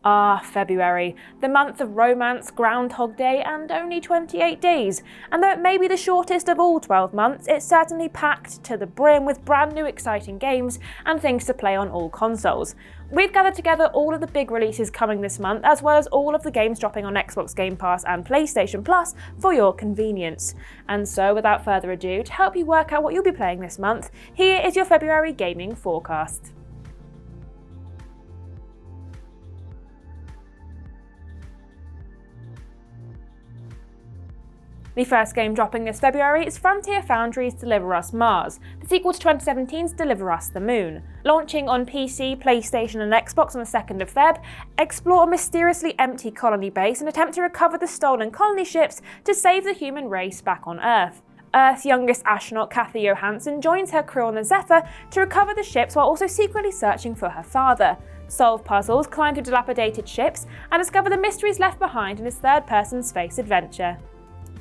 Ah, February, the month of romance, Groundhog Day, and only 28 days. And though it may be the shortest of all 12 months, it's certainly packed to the brim with brand new exciting games and things to play on all consoles. We've gathered together all of the big releases coming this month, as well as all of the games dropping on Xbox Gamepass and PlayStation Plus for your convenience. And so, without further ado, to help you work out what you'll be playing this month, here is your February gaming forecast. The first game dropping this February is Frontier Foundry's Deliver Us Mars, the sequel to 2017's Deliver Us the Moon. Launching on PC, PlayStation and Xbox on the 2nd of Feb, explore a mysteriously empty colony base and attempt to recover the stolen colony ships to save the human race back on Earth. Earth's youngest astronaut, Kathy Johansson, joins her crew on the Zephyr to recover the ships while also secretly searching for her father. Solve puzzles, climb through dilapidated ships, and discover the mysteries left behind in this third-person space adventure.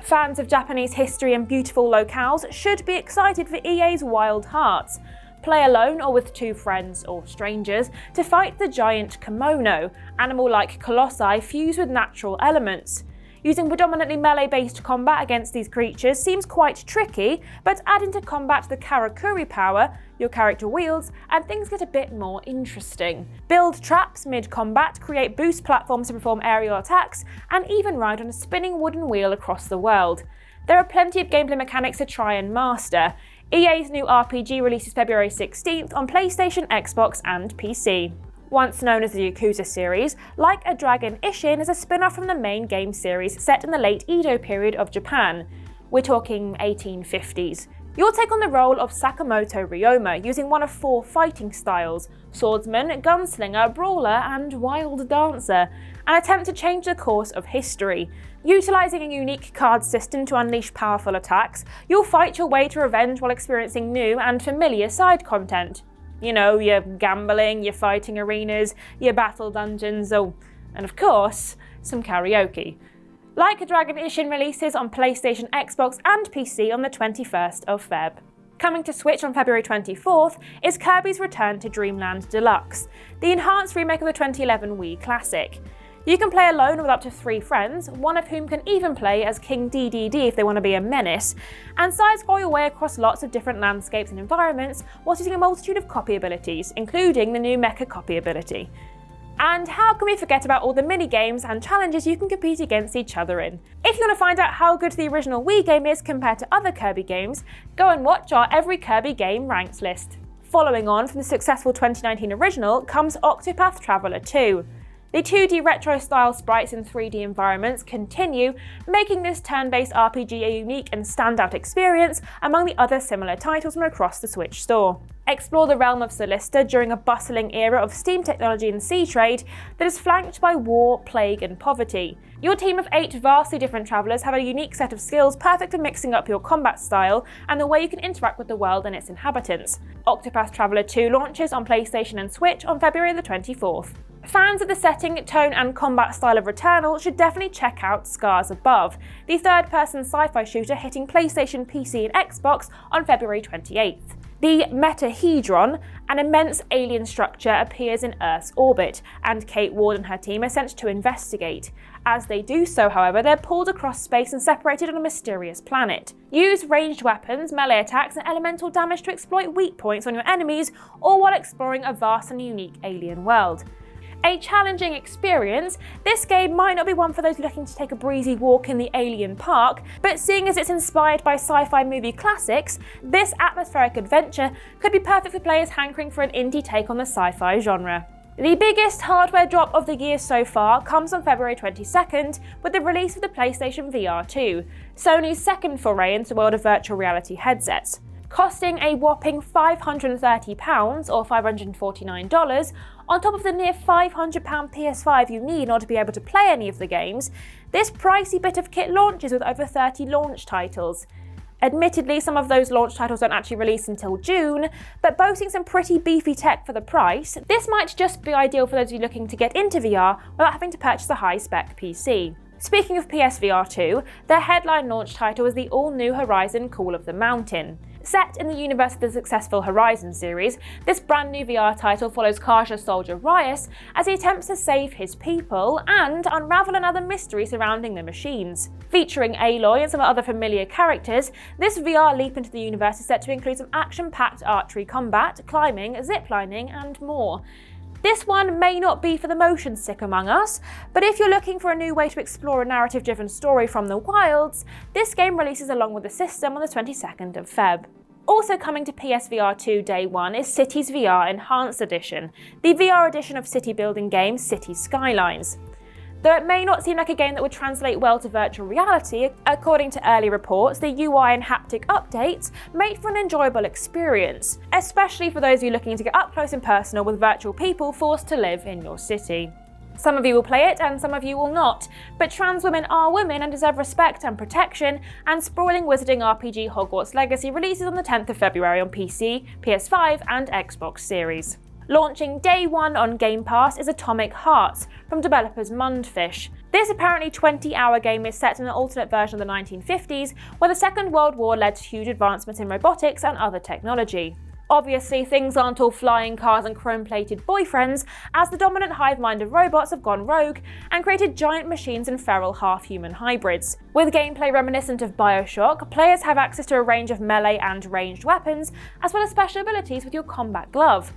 Fans of Japanese history and beautiful locales should be excited for EA's Wild Hearts. Play alone or with two friends or strangers to fight the giant kimono, animal-like colossi fused with natural elements. Using predominantly melee-based combat against these creatures seems quite tricky, but add into combat the Karakuri power your character wields, and things get a bit more interesting. Build traps mid-combat, create boost platforms to perform aerial attacks, and even ride on a spinning wooden wheel across the world. There are plenty of gameplay mechanics to try and master. EA's new RPG releases February 16th on PlayStation, Xbox, and PC. Once known as the Yakuza series, Like a Dragon Ishin is a spin-off from the main game series set in the late Edo period of Japan. We're talking 1850s. You'll take on the role of Sakamoto Ryoma, using one of 4 fighting styles: swordsman, gunslinger, brawler, and wild dancer, and attempt to change the course of history. Utilising a unique card system to unleash powerful attacks, you'll fight your way to revenge while experiencing new and familiar side content. You know, your gambling, your fighting arenas, your battle dungeons, and of course, some karaoke. Like a Dragon Ishin releases on PlayStation, Xbox and PC on the 21st of Feb. Coming to Switch on February 24th is Kirby's Return to Dreamland Deluxe, the enhanced remake of the 2011 Wii classic. You can play alone with up to 3 friends, one of whom can even play as King DDD if they want to be a menace, and side-scroll your way across lots of different landscapes and environments whilst using a multitude of copy abilities, including the new Mecha copy ability. And how can we forget about all the mini-games and challenges you can compete against each other in? If you want to find out how good the original Wii game is compared to other Kirby games, go and watch our Every Kirby Game Ranks list. Following on from the successful 2019 original comes Octopath Traveler 2. The 2D retro-style sprites in 3D environments continue, making this turn-based RPG a unique and standout experience among the other similar titles from across the Switch store. Explore the realm of Solista during a bustling era of steam technology and sea trade that is flanked by war, plague and poverty. Your team of 8 vastly different travellers have a unique set of skills perfect for mixing up your combat style and the way you can interact with the world and its inhabitants. Octopath Traveler 2 launches on PlayStation and Switch on February the 24th. Fans of the setting, tone and combat style of Returnal should definitely check out Scars Above, the third-person sci-fi shooter hitting PlayStation, PC and Xbox on February 28th. The Metahedron, an immense alien structure, appears in Earth's orbit, and Kate Ward and her team are sent to investigate. As they do so, however, they're pulled across space and separated on a mysterious planet. Use ranged weapons, melee attacks and elemental damage to exploit weak points on your enemies, all while exploring a vast and unique alien world. A challenging experience, this game might not be one for those looking to take a breezy walk in the alien park, but seeing as it's inspired by sci-fi movie classics, this atmospheric adventure could be perfect for players hankering for an indie take on the sci-fi genre. The biggest hardware drop of the year so far comes on February 22nd with the release of the PlayStation VR 2, Sony's second foray into the world of virtual reality headsets. Costing a whopping £530 or $549, on top of the near £500 PS5 you need in order to be able to play any of the games, this pricey bit of kit launches with over 30 launch titles. Admittedly, some of those launch titles don't actually release until June, but boasting some pretty beefy tech for the price, this might just be ideal for those of you looking to get into VR without having to purchase a high-spec PC. Speaking of PSVR 2, their headline launch title is the all-new Horizon Call of the Mountain. Set in the universe of the successful Horizon series, this brand new VR title follows Kaja soldier Rias as he attempts to save his people and unravel another mystery surrounding the machines. Featuring Aloy and some other familiar characters, this VR leap into the universe is set to include some action-packed archery combat, climbing, ziplining, and more. This one may not be for the motion sick among us, but if you're looking for a new way to explore a narrative-driven story from the wilds, this game releases along with the system on the 22nd of Feb. Also coming to PSVR 2 Day 1 is Cities VR Enhanced Edition, the VR edition of city building game Cities Skylines. Though it may not seem like a game that would translate well to virtual reality, according to early reports, the UI and haptic updates make for an enjoyable experience, especially for those of you looking to get up close and personal with virtual people forced to live in your city. Some of you will play it and some of you will not, but trans women are women and deserve respect and protection, and sprawling wizarding RPG Hogwarts Legacy releases on the 10th of February on PC, PS5 and Xbox Series. Launching Day 1 on Game Pass is Atomic Hearts from developers Mundfish. This apparently 20-hour game is set in an alternate version of the 1950s, where the Second World War led to huge advancements in robotics and other technology. Obviously, things aren't all flying cars and chrome-plated boyfriends, as the dominant hive mind of robots have gone rogue and created giant machines and feral half-human hybrids. With gameplay reminiscent of BioShock, players have access to a range of melee and ranged weapons, as well as special abilities with your combat glove.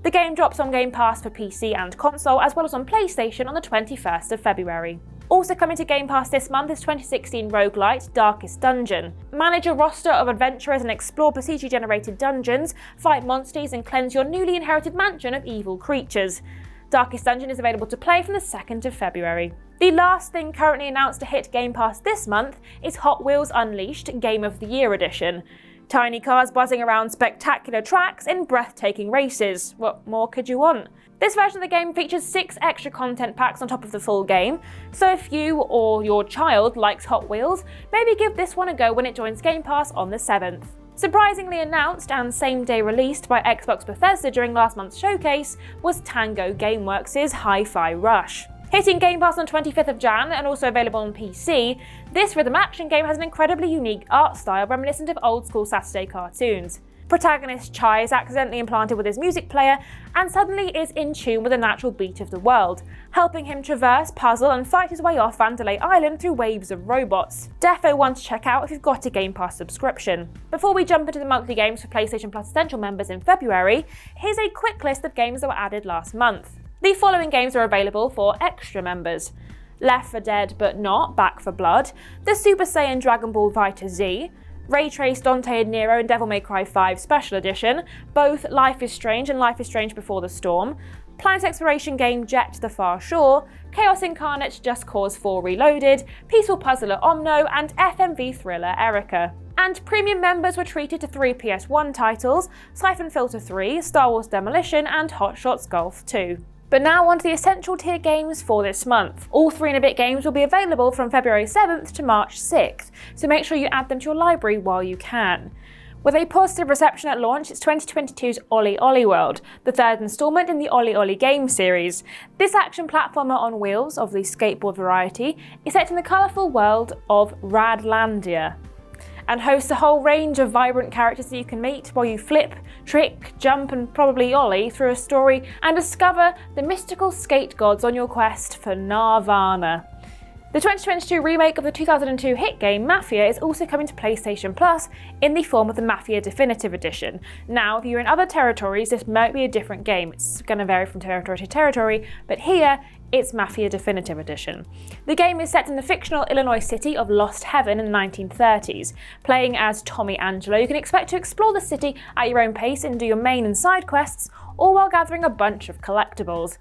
The game drops on Game Pass for PC and console, as well as on PlayStation on the 21st of February. Also coming to Game Pass this month is 2016 roguelite Darkest Dungeon. Manage a roster of adventurers and explore procedurally-generated dungeons, fight monsters and cleanse your newly inherited mansion of evil creatures. Darkest Dungeon is available to play from the 2nd of February. The last thing currently announced to hit Game Pass this month is Hot Wheels Unleashed Game of the Year Edition. Tiny cars buzzing around spectacular tracks in breathtaking races. What more could you want? This version of the game features 6 extra content packs on top of the full game, so if you or your child likes Hot Wheels, maybe give this one a go when it joins Game Pass on the 7th. Surprisingly announced and same-day released by Xbox Bethesda during last month's showcase was Tango Gameworks' Hi-Fi Rush. Hitting Game Pass on 25th of Jan and also available on PC, this rhythm action game has an incredibly unique art style reminiscent of old-school Saturday cartoons. Protagonist Chai is accidentally implanted with his music player and suddenly is in tune with the natural beat of the world, helping him traverse, puzzle and fight his way off Vandalay Island through waves of robots. Defo one to check out if you've got a Game Pass subscription. Before we jump into the monthly games for PlayStation Plus Essential members in February, here's a quick list of games that were added last month. The following games are available for extra members: Left 4 Dead But Not, Back 4 Blood, the Super Saiyan Dragon Ball Vita Z, Ray Trace Dante and Nero and Devil May Cry 5 Special Edition, both Life is Strange and Life is Strange Before the Storm, Planet Exploration game Jet to the Far Shore, Chaos Incarnate Just Cause 4 Reloaded, Peaceful Puzzler Omno and FMV Thriller Erica. And premium members were treated to 3 PS1 titles, Siphon Filter 3, Star Wars Demolition and Hot Shots Golf 2. But now on to the essential tier games for this month. All 3 and a bit games will be available from February 7th to March 6th, so make sure you add them to your library while you can. With a positive reception at launch, it's 2022's Ollie Ollie World, the 3rd instalment in the Ollie Ollie game series. This action platformer on wheels of the skateboard variety is set in the colourful world of Radlandia, and hosts a whole range of vibrant characters that you can meet while you flip, trick, jump and probably ollie through a story and discover the mystical skate gods on your quest for Nirvana. The 2022 remake of the 2002 hit game Mafia is also coming to PlayStation Plus in the form of the Mafia Definitive Edition. Now, if you're in other territories, this might be a different game. It's going to vary from territory to territory, but here it's Mafia Definitive Edition. The game is set in the fictional Illinois city of Lost Heaven in the 1930s. Playing as Tommy Angelo, you can expect to explore the city at your own pace and do your main and side quests, all while gathering a bunch of collectibles.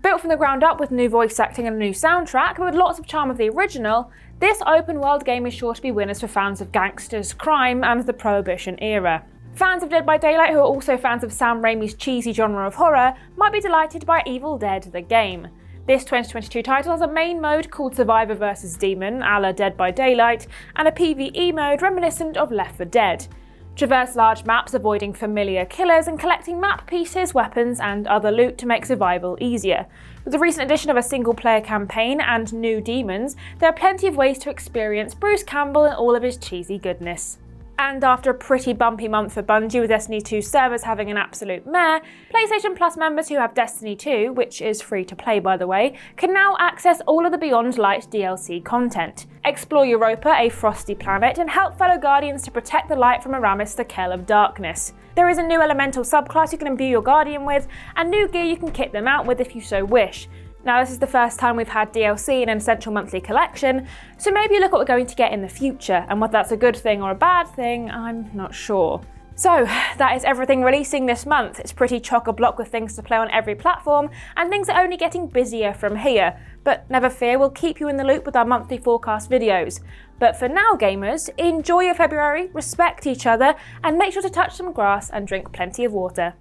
Built from the ground up with new voice acting and a new soundtrack, but with lots of charm of the original, this open world game is sure to be winners for fans of gangsters, crime and the Prohibition era. Fans of Dead by Daylight who are also fans of Sam Raimi's cheesy genre of horror might be delighted by Evil Dead the game. This 2022 title has a main mode called Survivor vs Demon, a la Dead by Daylight, and a PvE mode reminiscent of Left 4 Dead. Traverse large maps avoiding familiar killers and collecting map pieces, weapons and other loot to make survival easier. With the recent addition of a single-player campaign and new demons, there are plenty of ways to experience Bruce Campbell and all of his cheesy goodness. And after a pretty bumpy month for Bungie with Destiny 2 servers having an absolute mare, PlayStation Plus members who have Destiny 2, which is free to play by the way, can now access all of the Beyond Light DLC content. Explore Europa, a frosty planet, and help fellow Guardians to protect the light from Aramis, the Kell of Darkness. There is a new elemental subclass you can imbue your Guardian with, and new gear you can kit them out with if you so wish. Now this is the first time we've had DLC in an essential monthly collection, so maybe look what we're going to get in the future, and whether that's a good thing or a bad thing, I'm not sure. So that is everything releasing this month. It's pretty chock-a-block with things to play on every platform, and things are only getting busier from here. But never fear, we'll keep you in the loop with our monthly forecast videos. But for now gamers, enjoy your February, respect each other, and make sure to touch some grass and drink plenty of water.